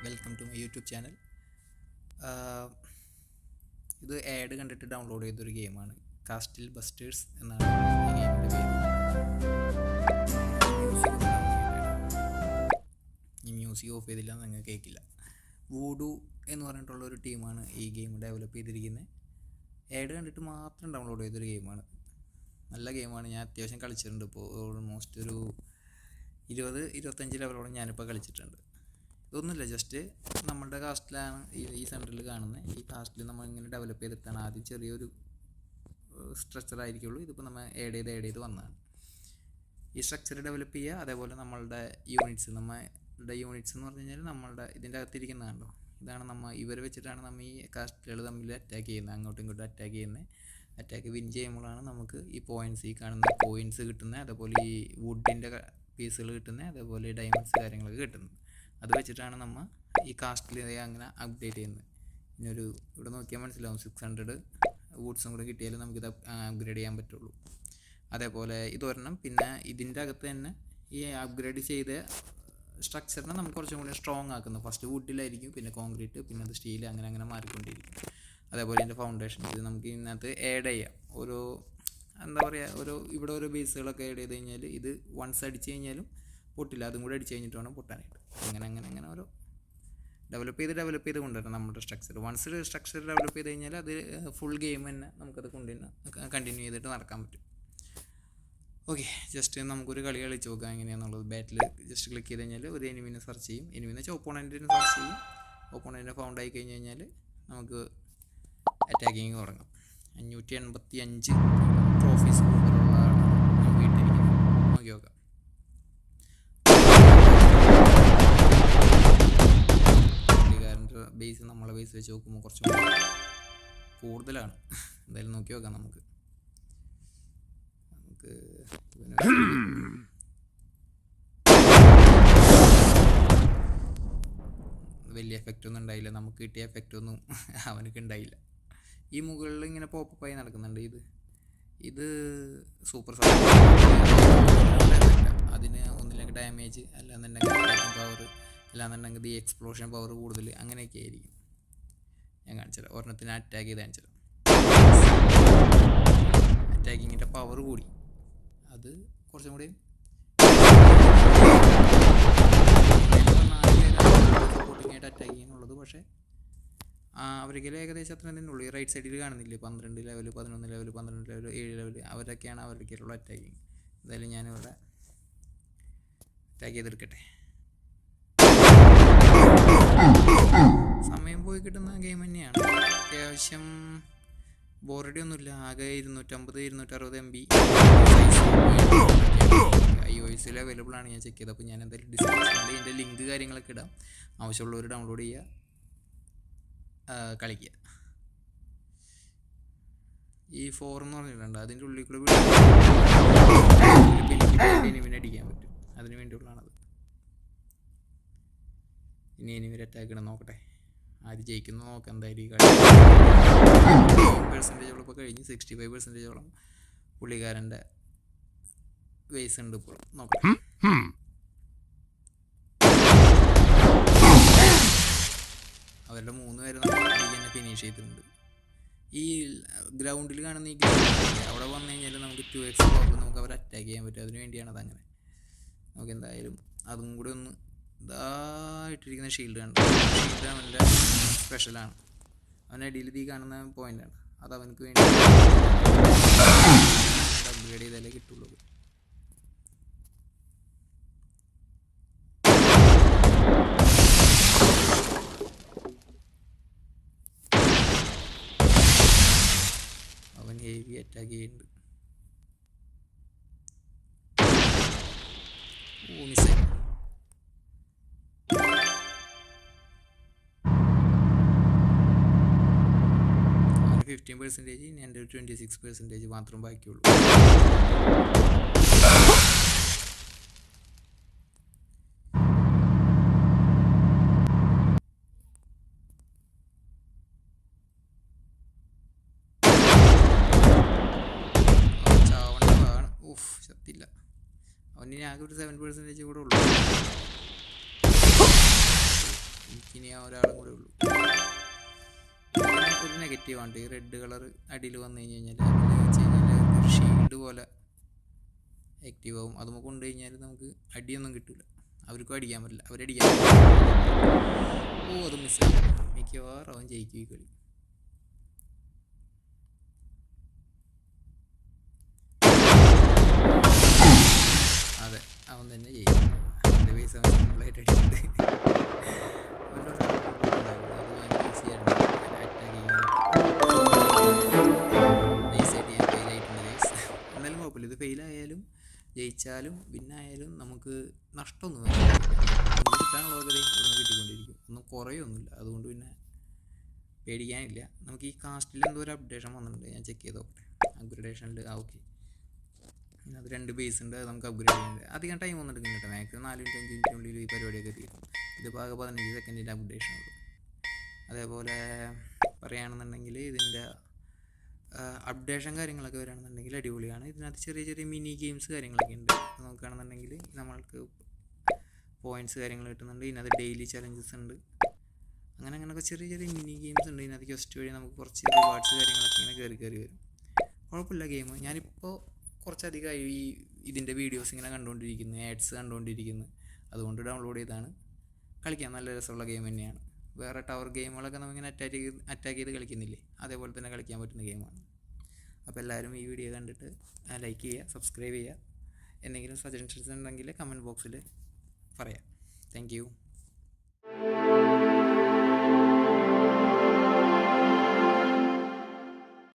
Welcome to my YouTube channel. ഇത് ad കണ്ടിട്ട് download ചെയ്തൊരു ഗെയിമാണ്. കാസ്റ്റിൽ ബസ്റ്റേഴ്സ് എന്നാണ് ഈ ഗെയിമിൻ്റെ പേര്. ഈ മ്യൂസിക് ഓഫ് ചെയ്തില്ല നിങ്ങൾ കേൾക്കില്ല. വൂഡു എന്ന് പറഞ്ഞിട്ടുള്ളൊരു ടീമാണ് ഈ ഗെയിം ഡെവലപ്പ് ചെയ്തിരിക്കുന്നത്. ആഡ് കണ്ടിട്ട് മാത്രം ഡൗൺലോഡ് ചെയ്തൊരു ഗെയിമാണ്. നല്ല ഗെയിമാണ്. ഞാൻ അത്യാവശ്യം കളിച്ചിട്ടുണ്ട്. ഇപ്പോൾ ഓൾമോസ്റ്റ് ഒരു 20-25 ലെവലോളം ഞാനിപ്പോൾ കളിച്ചിട്ടുണ്ട്. ഇതൊന്നുമില്ല, ജസ്റ്റ് നമ്മളുടെ കാസ്റ്റിലാണ് ഈ സെൻറ്ററിൽ കാണുന്നത്. ഈ കാസ്റ്റിൽ നമ്മൾ ഇങ്ങനെ ഡെവലപ്പ് ചെയ്തിട്ടാണ്. ആദ്യം ചെറിയൊരു സ്ട്രക്ചർ ആയിരിക്കുള്ളൂ. ഇതിപ്പോൾ നമ്മൾ ആഡ് ചെയ്ത് വന്നതാണ്. ഈ സ്ട്രക്ചർ ഡെവലപ്പ് ചെയ്യുക. അതേപോലെ നമ്മളുടെ യൂണിറ്റ്സ് എന്ന് പറഞ്ഞു കഴിഞ്ഞാൽ നമ്മളുടെ ഇതിൻ്റെ അകത്തിരിക്കുന്നതാണല്ലോ. ഇതാണ് ഇവരെ വെച്ചിട്ടാണ് നമ്മൾ ഈ കാസ്റ്റുകൾ തമ്മിൽ അറ്റാക്ക് ചെയ്യുന്നത്, അങ്ങോട്ടും ഇങ്ങോട്ടും അറ്റാക്ക് ചെയ്യുന്നത്. അറ്റാക്ക് വിൻ ചെയ്യുമ്പോഴാണ് നമുക്ക് ഈ കാണുന്ന കോയിൻസ് കിട്ടുന്നത്, അതേപോലെ ഈ വുഡിൻ്റെ പീസുകൾ കിട്ടുന്നത്, അതേപോലെ ഡയമണ്ട്സ് കാര്യങ്ങളൊക്കെ കിട്ടുന്നത്. അത് വെച്ചിട്ടാണ് നമ്മൾ ഈ കാസ്റ്റിൽ അങ്ങനെ അപ്ഡേറ്റ് ചെയ്യുന്നത്. പിന്നെ ഇവിടെ നോക്കിയാൽ മനസ്സിലാവും, 600 വുഡ്സും കൂടെ കിട്ടിയാലും നമുക്കിത് അപ്ഗ്രേഡ് ചെയ്യാൻ പറ്റുള്ളൂ. അതേപോലെ ഇതൊരെണ്ണം. പിന്നെ ഇതിൻ്റെ അകത്ത് തന്നെ ഈ അപ്ഗ്രേഡ് ചെയ്ത സ്ട്രക്ചറിനെ നമുക്ക് കുറച്ചും കൂടി സ്ട്രോങ് ആക്കുന്നത്. ഫസ്റ്റ് വുഡിലായിരിക്കും, പിന്നെ കോൺക്രീറ്റ്, പിന്നെ അത് സ്റ്റീൽ, അങ്ങനെ മാറിക്കൊണ്ടിരിക്കും. അതേപോലെ ഇതിൻ്റെ ഫൗണ്ടേഷൻ ഇത് നമുക്ക് ഇതിനകത്ത് ആഡ് ചെയ്യാം. ഇവിടെ ഓരോ ബേസുകളൊക്കെ ആഡ് ചെയ്ത് കഴിഞ്ഞാൽ ഇത് വൺസ് അടിച്ച് കഴിഞ്ഞാലും പൊട്ടില്ല. അതും കൂടെ അടിച്ച് കഴിഞ്ഞിട്ട് വേണം പൊട്ടാനായിട്ട്. അങ്ങനെ ഓരോ ഡെവലപ്പ് ചെയ്ത് കൊണ്ടുവരണം നമ്മുടെ സ്ട്രക്ചർ. വൺസ് സ്ട്രക്ചർ ഡെവലപ്പ് ചെയ്ത് കഴിഞ്ഞാൽ അത് ഫുൾ ഗെയിം തന്നെ നമുക്കത് കണ്ടിന്യൂ ചെയ്തിട്ട് നടക്കാൻ പറ്റും. ഓക്കെ, ജസ്റ്റ് നമുക്കൊരു കളി കളിച്ച് നോക്കാം എങ്ങനെയാണെന്നുള്ളത്. ബാറ്റിൽ ജസ്റ്റ് ക്ലിക്ക് ചെയ്ത് കഴിഞ്ഞാൽ ഒരു എനിമിനെ സെർച്ച് ചെയ്യും. എനിമിനെ വെച്ചാൽ ഓപ്പോണൻറ്റിനെ സെർച്ച് ചെയ്യും. ഓപ്പോണൻറ്റിനെ ഫൗണ്ട് ആയി കഴിഞ്ഞ് കഴിഞ്ഞാൽ നമുക്ക് അറ്റാക്കിങ് തുടങ്ങാം. 585 ട്രോഫീസ് കൂടുതലുള്ളതാണ് നമുക്ക് കിട്ടിയിരിക്കുന്നത്. നോക്കി നോക്കാം. ബേസ് നമ്മളെ ബേസ് വെച്ച് നോക്കുമ്പോൾ കുറച്ചും കൂടുതലാണ്. എന്തായാലും നോക്കി നോക്കാം. നമുക്ക് വലിയ എഫക്റ്റ് ഒന്നും ഉണ്ടായില്ല. നമുക്ക് കിട്ടിയ എഫക്റ്റ് ഒന്നും അവനക്ക് ഉണ്ടായില്ല. ഈ മുകളിൽ ഇങ്ങനെ പോപ്പായി നടക്കുന്നുണ്ട്. ഇത് സൂപ്പർ അതിന് ഒന്നില്ലെങ്കിൽ ഡാമേജ്, അല്ലാന്നുണ്ടെങ്കിൽ പവർ, അല്ലാന്നുണ്ടെങ്കിൽ ഈ എക്സ്പ്ലോഷൻ പവർ കൂടുതൽ, അങ്ങനെയൊക്കെ ആയിരിക്കും. ഞാൻ കാണിച്ചത് ഒരെണ്ണത്തിന് അറ്റാക്ക് ചെയ്ത് കാണിച്ചത്. അറ്റാക്കിങ്ങിൻ്റെ പവർ കൂടി. അത് കുറച്ചും കൂടി സപ്പോർട്ടിങ്ങായിട്ട് അറ്റാക്ക് ചെയ്യാനുള്ളത്. പക്ഷേ അവർക്കെല്ലാം ഏകദേശം അത്ര തന്നെ ഉള്ളൂ. ഈ റൈറ്റ് സൈഡിൽ കാണുന്നില്ലേ 12 ലെവൽ, 11 ലെവൽ, 12 ലെവൽ, 7 ലെവൽ, അവരൊക്കെയാണ് അവർക്കുള്ള അറ്റാക്കിങ്. എന്തായാലും ഞാനിവിടെ അറ്റാക്ക് ചെയ്തെടുക്കട്ടെ. സമയം പോയി കിട്ടുന്ന ഗെയിം തന്നെയാണ്. അത്യാവശ്യം ബോറടി ഒന്നുമില്ല. ആകെ 250-260 MB iOS അവൈലബിൾ ആണ്. ഞാൻ ചെക്ക് ചെയ്തത്. അപ്പോൾ ഞാൻ എന്തായാലും ഡിസ്ക്രിപ്ഷനിൽ ഇതിൻ്റെ ലിങ്ക് കാര്യങ്ങളൊക്കെ ഇടാം. ആവശ്യമുള്ളവർ ഡൗൺലോഡ് ചെയ്യുക, കളിക്കുക. ഈ 4 എന്ന് പറഞ്ഞിട്ടുണ്ട്. അതിൻ്റെ ഉള്ളിൽ കൂടെ എനിമിനെ അടിക്കാൻ പറ്റും. അതിന് വേണ്ടിയുള്ളതാണത്. ഇനി എനിമിനെ അറ്റാക്ക് ഇടാൻ നോക്കട്ടെ. ആര് ജയിക്കുന്നു നോക്കാം. എന്തായാലും ഈ കളി പെർസെൻറ്റേജോളം ഇപ്പോൾ കഴിഞ്ഞ് 65% പുള്ളിക്കാരൻ്റെ വേസ് ഉണ്ട്. ഇപ്പോൾ നോക്കട്ടെ. അവരുടെ 3 പേരെ തന്നെ ഫിനിഷ് ചെയ്തിട്ടുണ്ട്. ഈ ഗ്രൗണ്ടിൽ കാണുന്ന ഈ ഗ്രൗണ്ട് അവിടെ വന്നു കഴിഞ്ഞാൽ നമുക്ക് 2x പവർ നമുക്ക് അവരെ അറ്റാക്ക് ചെയ്യാൻ പറ്റും. അതിന് വേണ്ടിയാണ് അതങ്ങനെ. നമുക്ക് എന്തായാലും അതും കൂടി ഒന്ന് ഇതായിട്ടിരിക്കുന്ന ഷീൽഡ് കണ്ടു. ഷീൽഡ് അവൻ്റെ സ്പെഷ്യലാണ്. അവൻ്റെ അടിയിൽ ഈ കാണുന്ന പോയിൻ്റാണ്. അത് അവനക്ക് വേണ്ടി അപ്ഗ്രേഡ് ചെയ്താലേ കിട്ടുള്ളൂ. അവൻ ഹെവി അറ്റാക്ക് ചെയ്യുന്നുണ്ട്. മിസ്സായി. 15%, ഇനി എൻ്റെ 26% മാത്രം ബാക്കിയുള്ളൂ. ചത്തില്ല. അവന് ആകെ ഒരു 7% കൂടെ ഉള്ളൂ. എനിക്കിനി ആ ഒരാളും കൂടെ ഉള്ളൂ. ഒരു നെഗറ്റീവാണ് ഈ റെഡ് കളർ അടിയിൽ വന്നു കഴിഞ്ഞാൽ ഒരു ഷീൽഡ് പോലെ ആക്റ്റീവ് ആവും. അത് നമുക്ക് കൊണ്ടു കഴിഞ്ഞാൽ നമുക്ക് അടിയൊന്നും കിട്ടില്ല, അവർക്കും അടിക്കാൻ പറ്റില്ല, അവരടിക്കാൻ പറ്റില്ല. ഓ അത് മിസ്സായി. മിക്കവാറും അവൻ ജയിക്കും ഈ കളി. അതെ, അവൻ തന്നെ ജയിക്കും. എൻ്റെ പൈസ അവൻ സിമ്പിളായിട്ട് അടിച്ചിട്ടുണ്ട്. എന്നാലും കുഴപ്പമില്ല, ഇത് ഫെയിലായാലും ജയിച്ചാലും വിന്നായാലും നമുക്ക് നഷ്ടമൊന്നും കിട്ടാനുള്ളതൊക്കെ ഒന്നും കിട്ടിക്കൊണ്ടിരിക്കും, ഒന്നും കുറയൊന്നുമില്ല. അതുകൊണ്ട് പിന്നെ പേടിക്കാനില്ല. നമുക്ക് ഈ കാസ്റ്റിൽ എന്തോ ഒരു അപ്ഡേഷൻ വന്നിട്ടുണ്ട്, ഞാൻ ചെക്ക് ചെയ്ത് നോക്കട്ടെ. അപ്ഗ്രഡേഷനിൽ ഓക്കെ, അത് 2 ബേസ് ഉണ്ട്, അത് നമുക്ക് അപ്ഗ്രേഡ് ചെയ്യാനുണ്ട്. അധികം ടൈം ഒന്നും എടുക്കും കേട്ടോ, മാക്സിമം 4 മിനിറ്റ് 5 മിനിറ്റിനുള്ളിൽ ഈ പരിപാടിയൊക്കെ തീരും. ഇതിപ്പോൾ ആകെ 15 സെക്കൻഡിൻ്റെ അപ്ഡേഷൻ ഉള്ളൂ. അതേപോലെ പറയുകയാണെന്നുണ്ടെങ്കിൽ ഇതിൻ്റെ അപ്ഡേഷൻ കാര്യങ്ങളൊക്കെ വരികയാണെന്നുണ്ടെങ്കിൽ അടിപൊളിയാണ്. ഇതിനകത്ത് ചെറിയ ചെറിയ മിനി ഗെയിംസ് കാര്യങ്ങളൊക്കെ ഉണ്ട്. നോക്കുകയാണെന്നുണ്ടെങ്കിൽ നമ്മൾക്ക് പോയിൻറ്റ്സ് കാര്യങ്ങൾ കിട്ടുന്നുണ്ട്. ഇതിനകത്ത് ഡെയിലി ചലഞ്ചസ് ഉണ്ട്. അങ്ങനെയൊക്കെ ചെറിയ ചെറിയ മിനി ഗെയിംസ് ഉണ്ട്. ഇതിനകത്ത് ക്വസ്റ്റ് വഴി നമുക്ക് കുറച്ച് റിവാർഡ്സ് കാര്യങ്ങളൊക്കെ ഇങ്ങനെ കയറി വരും. കുഴപ്പമില്ല ഗെയിം. ഞാനിപ്പോൾ കുറച്ചധികമായി ഇതിൻ്റെ വീഡിയോസ് ഇങ്ങനെ കണ്ടുകൊണ്ടിരിക്കുന്നു, ആഡ്സ് കണ്ടുകൊണ്ടിരിക്കുന്നു. അതുകൊണ്ട് ഡൗൺലോഡ് ചെയ്താണ്. കളിക്കാൻ നല്ല രസമുള്ള ഗെയിം തന്നെയാണ്. വേറെ ടവർ ഗെയിമുകളൊക്കെ നമുക്കിങ്ങനെ അറ്റാക്ക് ചെയ്ത് കളിക്കുന്നില്ലേ, അതേപോലെ തന്നെ കളിക്കാൻ പറ്റുന്ന ഗെയിമാണ്. അപ്പോൾ എല്ലാവരും ഈ വീഡിയോ കണ്ടിട്ട് ലൈക്ക് ചെയ്യുക, സബ്സ്ക്രൈബ് ചെയ്യുക. എന്തെങ്കിലും സജഷൻസ് ഉണ്ടെങ്കിൽ കമൻറ്റ് ബോക്സിൽ പറയാം. Thank you.